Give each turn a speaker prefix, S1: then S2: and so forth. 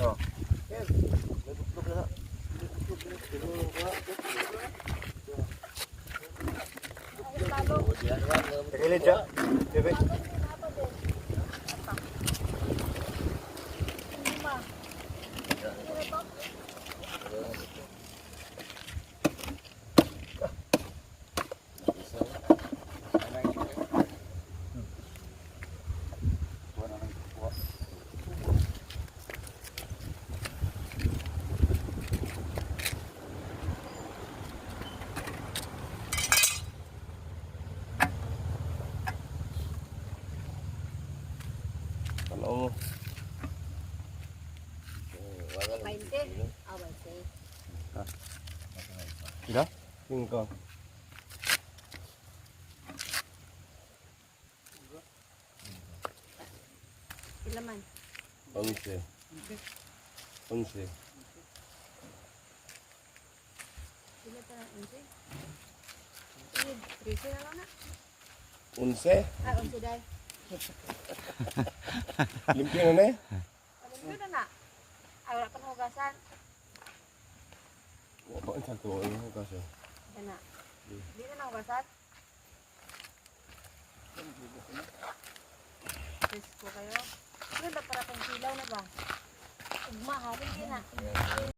S1: Oh. Yan. May buklog na. Tagilid siya. Bebe. Ano?
S2: 20. Ah, 20.
S1: Ida? 5.
S2: Ilan man?
S1: 11. 11.
S2: Ilan ta na? 11? 13 na lang na.
S1: 11?
S2: Ah, 11 dahil.
S1: Limpyo na na eh.
S2: Alam mo na na. Ay, wala pa nahugasan.
S1: Wala pa ang sakto. Ano kasi?
S2: Yan na. Hindi na nahugasan. Presko kayo. Ano ba para kung silaw na ba? Ugma, halin din na.